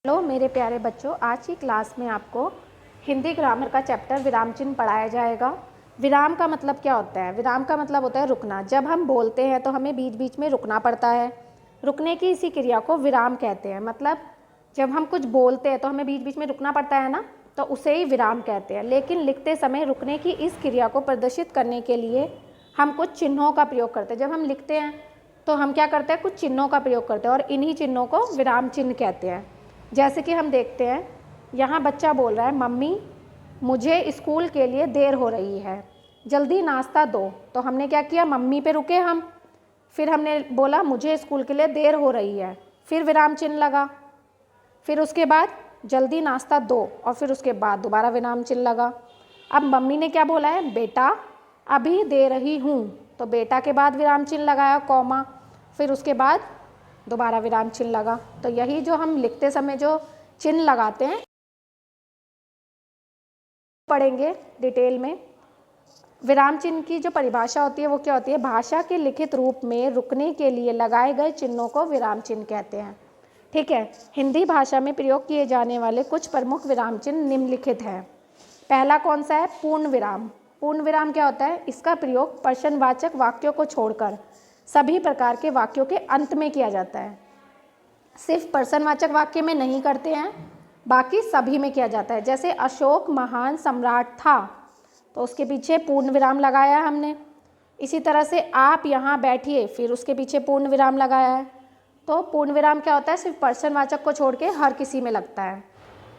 Hello मेरे प्यारे बच्चों, आज की क्लास में आपको हिंदी ग्रामर का चैप्टर विराम चिन्ह पढ़ाया जाएगा। विराम का मतलब क्या होता है? विराम का मतलब होता है रुकना। जब हम बोलते हैं तो हमें बीच बीच में रुकना पड़ता है। रुकने की इसी क्रिया को विराम कहते हैं। मतलब जब हम कुछ बोलते हैं तो हमें बीच बीच में रुकना पड़ता है ना, तो उसे ही विराम कहते हैं। लेकिन लिखते समय रुकने की इस क्रिया को प्रदर्शित करने के लिए हम कुछ चिन्हों का प्रयोग करते हैं। जब हम लिखते हैं तो हम क्या करते हैं? कुछ चिन्हों का प्रयोग करते हैं और इन्हीं चिन्हों को विराम चिन्ह कहते हैं। जैसे कि हम देखते हैं, यहाँ बच्चा बोल रहा है, मम्मी मुझे स्कूल के लिए देर हो रही है, जल्दी नाश्ता दो। तो हमने क्या किया? मम्मी पे रुके हम, फिर हमने बोला मुझे स्कूल के लिए देर हो रही है, फिर विराम चिन्ह लगा, फिर उसके बाद जल्दी नाश्ता दो और फिर उसके बाद दोबारा विराम चिन्ह लगा। अब मम्मी ने क्या बोला है? बेटा अभी दे रही हूँ, तो बेटा के बाद विराम चिन्ह लगाया कॉमा, फिर उसके बाद दोबारा विराम चिन्ह लगा। तो यही जो हम लिखते समय जो चिन्ह लगाते हैं पढ़ेंगे डिटेल में। विराम चिन्ह की जो परिभाषा होती है वो क्या होती है? भाषा के लिखित रूप में रुकने के लिए लगाए गए चिन्हों को विराम चिन्ह कहते हैं। ठीक है। हिंदी भाषा में प्रयोग किए जाने वाले कुछ प्रमुख विराम चिन्ह निम्नलिखित हैं। पहला कौन सा है? पूर्ण विराम। पूर्ण विराम क्या होता है? इसका प्रयोग प्रश्नवाचक वाक्यों को छोड़कर सभी प्रकार के वाक्यों के अंत में किया जाता है। सिर्फ प्रश्नवाचक वाक्य में नहीं करते हैं, बाकी सभी में किया जाता है। जैसे अशोक महान सम्राट था, तो उसके पीछे पूर्ण विराम लगाया हमने। इसी तरह से आप यहाँ बैठिए, फिर उसके पीछे पूर्ण विराम लगाया है। तो पूर्ण विराम क्या होता है? सिर्फ प्रश्नवाचक को छोड़ के हर किसी में लगता है।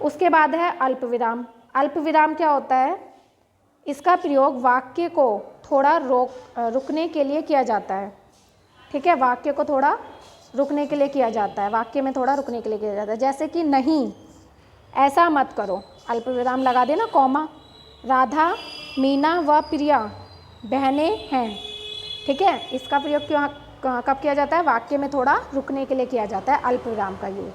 उसके बाद है अल्प विराम। अल्प विराम क्या होता है? इसका प्रयोग वाक्य को थोड़ा रुकने के लिए किया जाता है। ठीक है, वाक्य को थोड़ा रुकने के लिए किया जाता है, वाक्य में थोड़ा रुकने के लिए किया जाता है। जैसे कि नहीं, ऐसा मत करो, अल्प विराम लगा देना कॉमा। राधा, मीना व प्रिया बहनें हैं। ठीक है, इसका प्रयोग क्यों कब किया जाता है? वाक्य में थोड़ा रुकने के लिए किया जाता है अल्प विराम का यूज।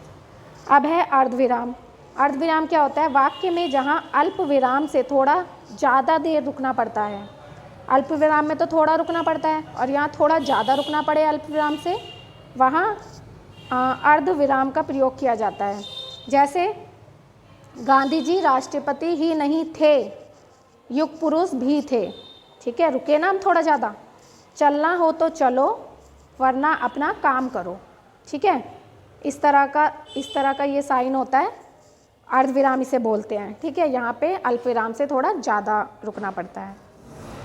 अब है अर्धविराम। अर्धविराम क्या होता है? वाक्य में जहाँ अल्प विराम से थोड़ा ज़्यादा देर रुकना पड़ता है। अल्प विराम में तो थोड़ा रुकना पड़ता है और यहाँ थोड़ा ज़्यादा रुकना पड़े अल्प विराम से, वहाँ अर्ध विराम का प्रयोग किया जाता है। जैसे गांधी जी राष्ट्रपति ही नहीं थे, युग पुरुष भी थे। ठीक है, रुके ना हम थोड़ा ज़्यादा। चलना हो तो चलो, वरना अपना काम करो। ठीक है, इस तरह का ये साइन होता है, अर्ध विराम इसे बोलते हैं। ठीक है, यहाँ पे अल्प विराम से थोड़ा ज़्यादा रुकना पड़ता है।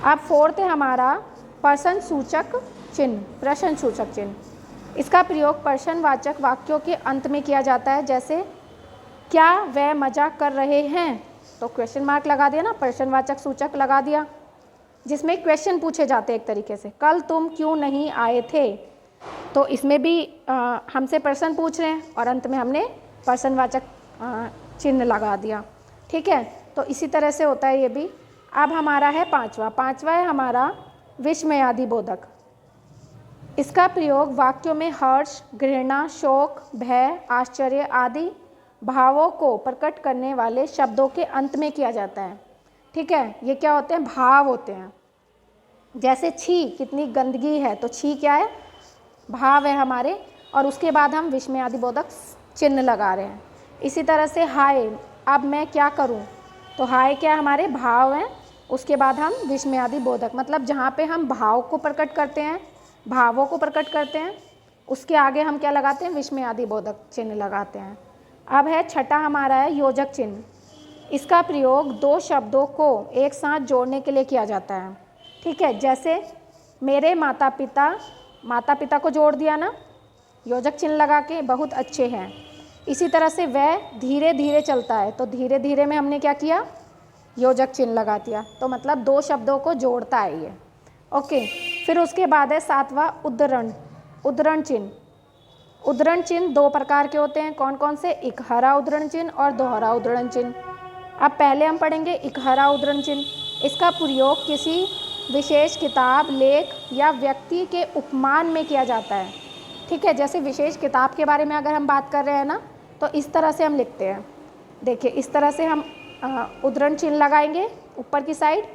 अब फोर्थ है हमारा प्रश्न सूचक चिन्ह। प्रश्न सूचक चिन्ह, इसका प्रयोग प्रश्नवाचक वाक्यों के अंत में किया जाता है। जैसे क्या वह मजाक कर रहे हैं, तो क्वेश्चन मार्क लगा दिया ना, प्रश्नवाचक सूचक लगा दिया, जिसमें क्वेश्चन पूछे जाते हैं एक तरीके से। कल तुम क्यों नहीं आए थे, तो इसमें भी हमसे प्रश्न पूछ रहे हैं और अंत में हमने प्रश्नवाचक चिन्ह लगा दिया। ठीक है, तो इसी तरह से होता है ये भी। अब हमारा है पांचवा है हमारा विस्मयादि बोधक। इसका प्रयोग वाक्यों में हर्ष, घृणा, शोक, भय, आश्चर्य आदि भावों को प्रकट करने वाले शब्दों के अंत में किया जाता है। ठीक है, ये क्या होते हैं? भाव होते हैं। जैसे छी, कितनी गंदगी है, तो छी क्या है? भाव है हमारे, और उसके बाद हम विस्मयादि बोधक चिन्ह लगा रहे हैं। इसी तरह से हाय, अब मैं क्या करूं, तो हाय क्या है? हमारे भाव हैं। उसके बाद हम विस्मयादि बोधक, मतलब जहाँ पे हम भाव को प्रकट करते हैं, भावों को प्रकट करते हैं, उसके आगे हम क्या लगाते हैं? विस्मयादि बोधक चिन्ह लगाते हैं। अब है छठा हमारा है योजक चिन्ह। इसका प्रयोग दो शब्दों को एक साथ जोड़ने के लिए किया जाता है। ठीक है, जैसे मेरे माता पिता को जोड़ दिया ना योजक चिन्ह लगा के, बहुत अच्छे हैं। इसी तरह से वह धीरे धीरे चलता है, तो धीरे धीरे में हमने क्या किया? योजक चिन्ह लगा दिया। तो मतलब दो शब्दों को जोड़ता है ये। ओके, फिर उसके बाद है सातवां उद्धरण चिन्ह। उद्धरण चिन्ह दो प्रकार के होते हैं। कौन कौन से? इकहरा उद्धरण चिन्ह और दोहरा उद्धरण चिन्ह। अब पहले हम पढ़ेंगे इकहरा उद्धरण चिन्ह। इसका प्रयोग किसी विशेष किताब, लेख या व्यक्ति के उपमान में किया जाता है। ठीक है, जैसे विशेष किताब के बारे में अगर हम बात कर रहे हैं ना, तो इस तरह से हम लिखते हैं। देखिए, इस तरह से हम उद्धरण चिन्ह लगाएंगे ऊपर की साइड।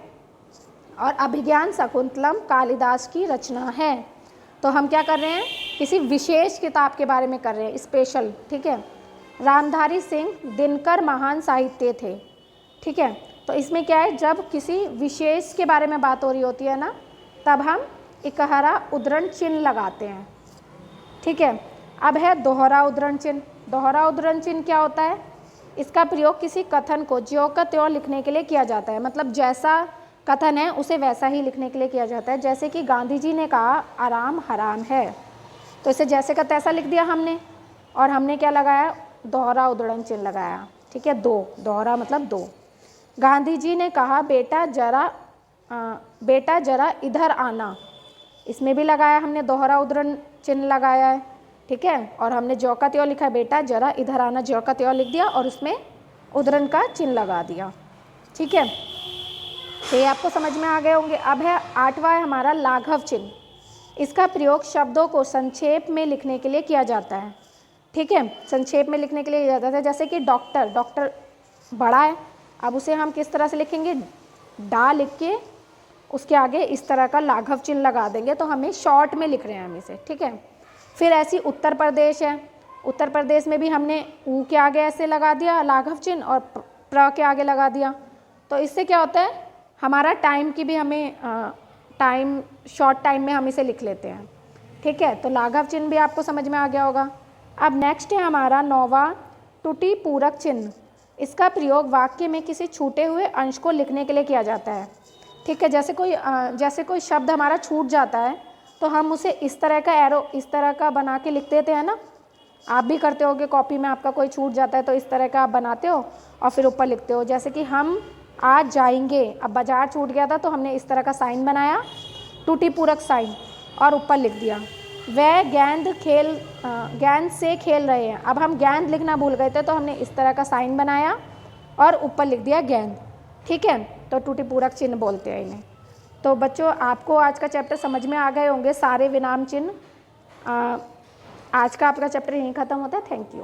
और अभिज्ञान शकुंतलम कालिदास की रचना है, तो हम क्या कर रहे हैं? किसी विशेष किताब के बारे में कर रहे हैं, स्पेशल। ठीक है, रामधारी सिंह दिनकर महान साहित्य थे। ठीक है, तो इसमें क्या है, जब किसी विशेष के बारे में बात हो रही होती है ना, तब हम इकहरा उद्धरण चिन्ह लगाते हैं। ठीक है, अब है दोहरा उद्धरण चिन्ह। दोहरा उद्धरण चिन्ह क्या होता है? इसका प्रयोग किसी कथन को ज्यों का त्यों लिखने के लिए किया जाता है, मतलब जैसा कथन है उसे वैसा ही लिखने के लिए किया जाता है। जैसे कि गांधी जी ने कहा आराम हराम है, तो इसे जैसे का तैसा लिख दिया हमने, और हमने क्या लगाया? दोहरा उद्धरण चिन्ह लगाया। ठीक है, दो, दोहरा मतलब दो। गांधी जी ने कहा बेटा जरा इधर आना, इसमें भी लगाया हमने दोहरा उद्धरण चिन्ह लगाया है। ठीक है, और हमने ज्यों का त्यों लिखा, बेटा जरा इधर आना, ज्यों का त्यों लिख दिया और उसमें उद्धरण का चिन्ह लगा दिया। ठीक है, तो ये आपको समझ में आ गए होंगे। अब है 8वां है हमारा लाघव चिन्ह। इसका प्रयोग शब्दों को संक्षेप में लिखने के लिए किया जाता है। ठीक है, संक्षेप में लिखने के लिए किया जाता है। जैसे कि डॉक्टर, डॉक्टर बड़ा है, अब उसे हम किस तरह से लिखेंगे? डा लिख के उसके आगे इस तरह का लाघव चिन्ह लगा देंगे, तो हमें शॉर्ट में लिख रहे हैं हम इसे। ठीक है, फिर ऐसी उत्तर प्रदेश है, उत्तर प्रदेश में भी हमने ऊ के आगे ऐसे लगा दिया लाघव चिन्ह और प्र के आगे लगा दिया। तो इससे क्या होता है, हमारा टाइम की भी हमें टाइम, शॉर्ट टाइम में हम इसे लिख लेते हैं। ठीक है, तो लाघव चिन्ह भी आपको समझ में आ गया होगा। अब नेक्स्ट है हमारा 9वां त्रुटि पूरक चिन्ह। इसका प्रयोग वाक्य में किसी छूटे हुए अंश को लिखने के लिए किया जाता है। ठीक है, जैसे कोई शब्द हमारा छूट जाता है तो हम उसे इस तरह का एरो, इस तरह का बना के लिख देते हैं ना। आप भी करते होगे, कॉपी में आपका कोई छूट जाता है तो इस तरह का आप बनाते हो और फिर ऊपर लिखते हो। जैसे कि हम आज जाएंगे, अब बाजार छूट गया था तो हमने इस तरह का साइन बनाया, त्रुटि पूरक साइन, और ऊपर लिख दिया वह गेंद से खेल रहे हैं। अब हम गेंद लिखना भूल गए थे तो हमने इस तरह का साइन बनाया और ऊपर लिख दिया गेंद। ठीक है, तो त्रुटि पूरक चिन्ह बोलते हैं इन्हें। तो बच्चों, आपको आज का चैप्टर समझ में आ गए होंगे, सारे विराम चिन्ह। आज का आपका चैप्टर यहीं ख़त्म होता है। Thank you.